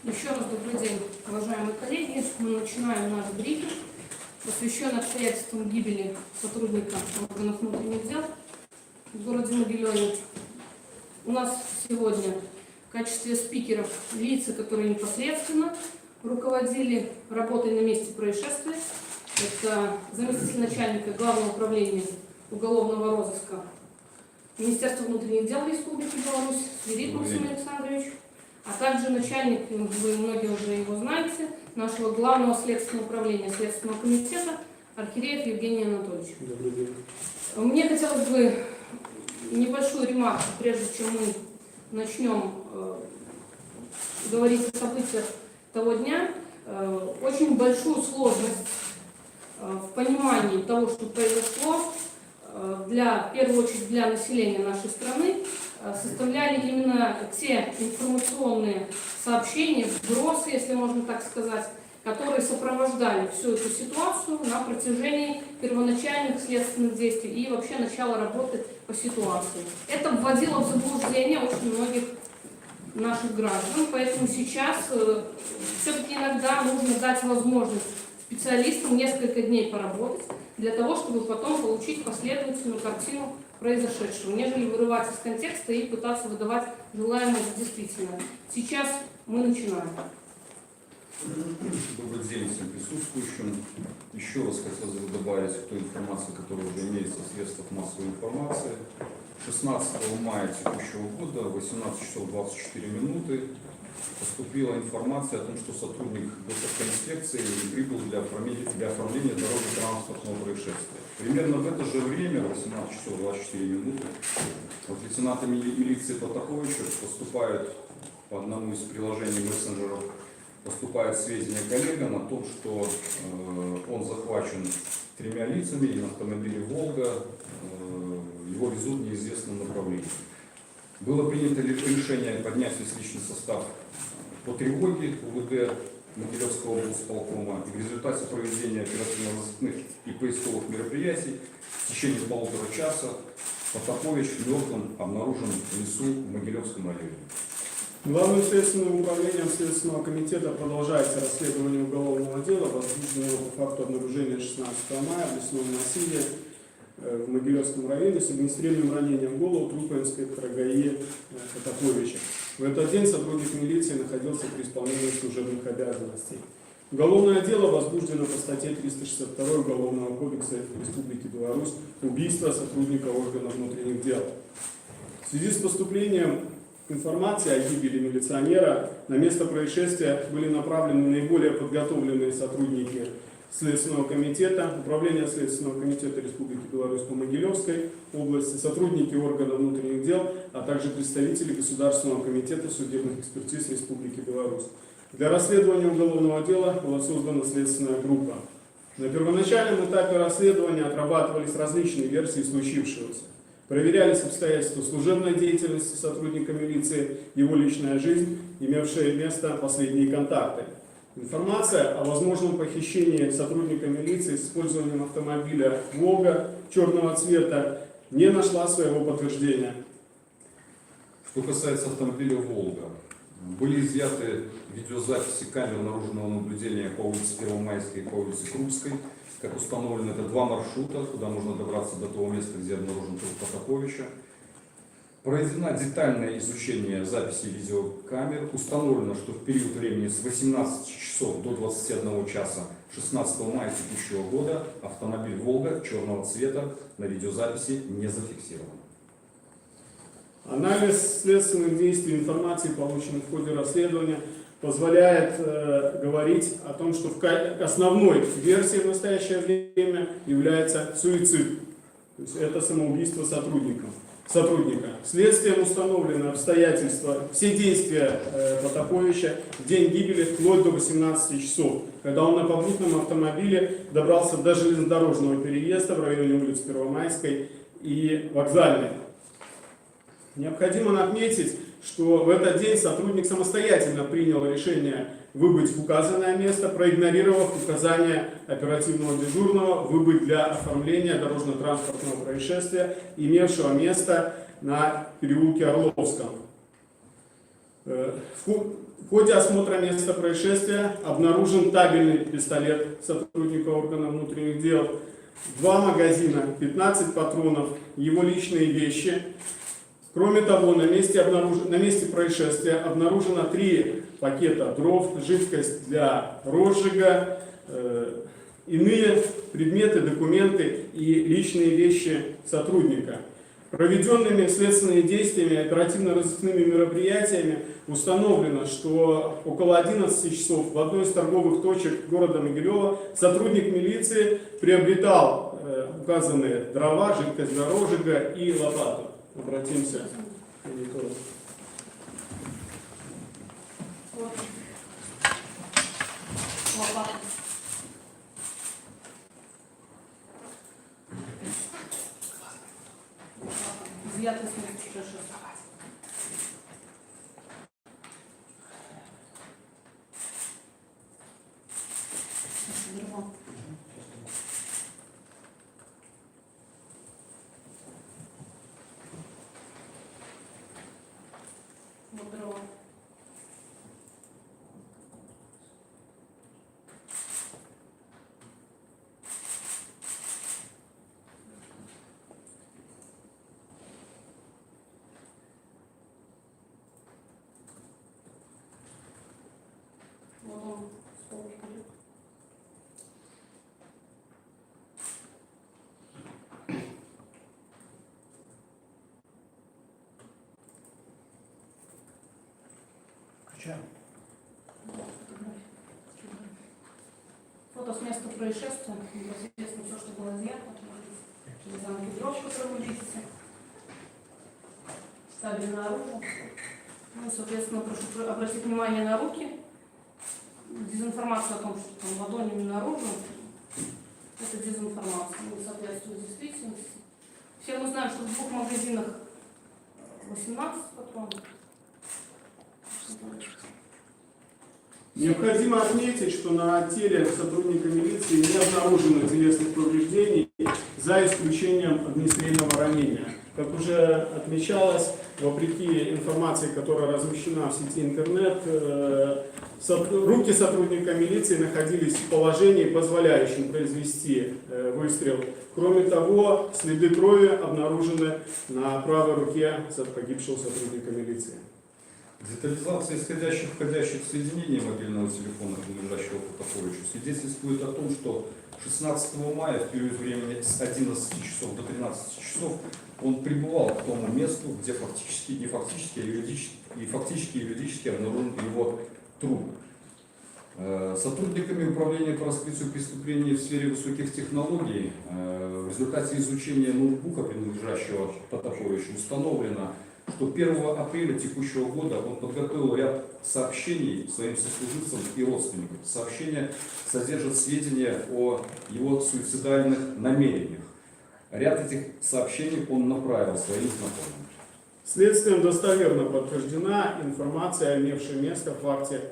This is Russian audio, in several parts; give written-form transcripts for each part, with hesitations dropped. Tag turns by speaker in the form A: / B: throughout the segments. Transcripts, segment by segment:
A: Еще раз добрый день, уважаемые коллеги. Мы начинаем наш брифинг, посвященный обстоятельствам гибели сотрудника органов внутренних дел в городе Могилеве. У нас сегодня в качестве спикеров лица, которые непосредственно руководили работой на месте происшествия. Это заместитель начальника Главного управления уголовного розыска Министерства внутренних дел Республики Беларусь Свирид Максим Александрович, а также начальник, вы многие уже его знаете, нашего Главного следственного управления Следственного комитета Архиреев Евгений Анатольевич.
B: Добрый день.
A: Мне хотелось бы небольшую ремарку, прежде чем мы начнем говорить о событиях того дня. Очень большую сложность в понимании того, что произошло, в первую очередь для населения нашей страны, составляли именно те информационные сообщения, вбросы, если можно так сказать, которые сопровождали всю эту ситуацию на протяжении первоначальных следственных действий и вообще начала работы по ситуации. Это вводило в заблуждение очень многих наших граждан, поэтому сейчас все-таки иногда нужно дать возможность специалистам несколько дней поработать для того, чтобы потом получить последовательную картину произошедшего, нежели вырывать из контекста и пытаться выдавать желаемое за действительное. Сейчас мы начинаем.
C: Добрый день всем присутствующим. Еще раз хотелось бы добавить к той информации, которая уже имеется в средствах массовой информации. 16 мая текущего года, 18 часов 24 минуты, поступила информация о том, что сотрудник госавтоинспекции прибыл для оформления дорожно-транспортного происшествия. Примерно в это же время, 18 часов 24 минуты, от лейтенанта милиции Потаповича поступает по одному из приложений мессенджеров, поступает сведения коллегам о том, что он захвачен 3 лицами и на автомобиле «Волга», его везут в неизвестном направлении. Было принято решение поднять весь личный состав по тревоге УВД Могилевского облсполкома, и в результате проведения оперативно-розыскных и поисковых мероприятий в течение 1,5 часа Потапович мертвым обнаружен в лесу в Могилевском районе.
B: Главным следственным управлением Следственного комитета продолжается расследование уголовного дела, возбужденного по факту обнаружения 16 мая в лесном массиве в Могилевском районе с огнестрельным ранением в голову трупа инспектора ГАИ Потаповича. В этот день сотрудник милиции находился при исполнении служебных обязанностей. Уголовное дело возбуждено по статье 362 Уголовного кодекса Республики Беларусь «Убийство сотрудника органов внутренних дел». В связи с поступлением информации о гибели милиционера на место происшествия были направлены наиболее подготовленные сотрудники Следственного комитета, Управления Следственного комитета Республики Беларусь по Могилевской области, сотрудники органов внутренних дел, а также представители Государственного комитета судебных экспертиз Республики Беларусь. Для расследования уголовного дела была создана следственная группа. На первоначальном этапе расследования отрабатывались различные версии случившегося. Проверялись обстоятельства служебной деятельности сотрудника милиции, его личная жизнь, имевшие место последние контакты. Информация о возможном похищении сотрудника милиции с использованием автомобиля «Волга» черного цвета не нашла своего подтверждения.
C: Что касается автомобиля «Волга», были изъяты видеозаписи камер наружного наблюдения по улице Первомайской и по улице Крупской. Как установлено, это 2 маршрута, куда можно добраться до того места, где обнаружен труп Потаповича. Проведено детальное изучение записей видеокамер. Установлено, что в период времени с 18 часов до 21 часа 16 мая текущего года автомобиль «Волга» черного цвета на видеозаписи не зафиксирован.
B: Анализ следственных действий и информации, полученной в ходе расследования, позволяет говорить о том, что основной версией в настоящее время является суицид. То есть это самоубийство сотрудника. Следствием установлены обстоятельства, все действия Потаповича в день гибели вплоть до 18 часов, когда он на попутном автомобиле добрался до железнодорожного переезда в районе улиц Первомайской и Вокзальной. Необходимо отметить, что в этот день сотрудник самостоятельно принял решение выбыть в указанное место, проигнорировав указания оперативного дежурного выбыть для оформления дорожно-транспортного происшествия, имевшего место на переулке Орловском. В ходе осмотра места происшествия обнаружен табельный пистолет сотрудника органов внутренних дел, 2 магазина, 15 патронов, его личные вещи. Кроме того, на месте происшествия обнаружено 3 пакета дров, жидкость для розжига, иные предметы, документы и личные вещи сотрудника. Проведенными следственными действиями и оперативно-розыскными мероприятиями установлено, что около 11 часов в одной из торговых точек города Могилева сотрудник милиции приобретал указанные дрова, жидкость для розжига и лопату. Обратимся к монитору.
A: Вот. Лопата. Изъято с места происшествия. Дрова. Вот дрова. Вот он, стол лежит.
B: Включаем.
A: Фото с места происшествия. Известно все, что было изъято. Через анкетировку, которую вы видите. Табельное оружие. Ну, соответственно, прошу обратить внимание на руки. Дезинформация о том, что там ладонями наружу, это дезинформация, не соответствует действительности. Все мы знаем, что в 2 магазинах 18 патронов.
B: Необходимо отметить, что на теле сотрудника милиции не обнаружено телесных повреждений, за исключением огнестрельного ранения. Как уже отмечалось, вопреки информации, которая размещена в сети интернет, руки сотрудника милиции находились в положении, позволяющем произвести выстрел. Кроме того, следы крови обнаружены на правой руке погибшего сотрудника милиции.
C: Детализация исходящих входящих соединений мобильного телефона, принадлежащего Потаповичу, свидетельствует о том, что 16 мая в период времени с 11 часов до 13 часов он прибывал к тому месту, где фактически, не фактически, а юридически обнаружен его труп. Сотрудниками Управления по раскрытию преступлений в сфере высоких технологий в результате изучения ноутбука, принадлежащего Потаповичу, установлено, что 1 апреля текущего года он подготовил ряд сообщений своим сослуживцам и родственникам. Сообщения содержат сведения о его суицидальных намерениях. Ряд этих сообщений он направил своим знакомым.
B: Следствием достоверно подтверждена информация, имевшая место в факте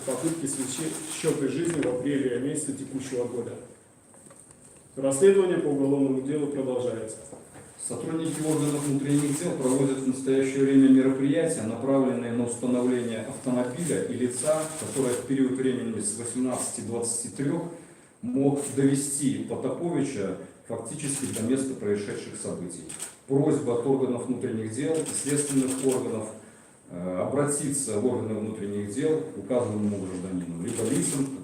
B: попытки счета жизни в апреле месяце текущего года. Расследование по уголовному делу продолжается.
C: Сотрудники органов внутренних дел проводят в настоящее время мероприятия, направленные на установление автомобиля и лица, которое в период времени с 18:23 мог довести Потаповича фактически до места происшедших событий. Просьба от органов внутренних дел и следственных органов обратиться в органы внутренних дел указанному гражданину, либо лицам, которые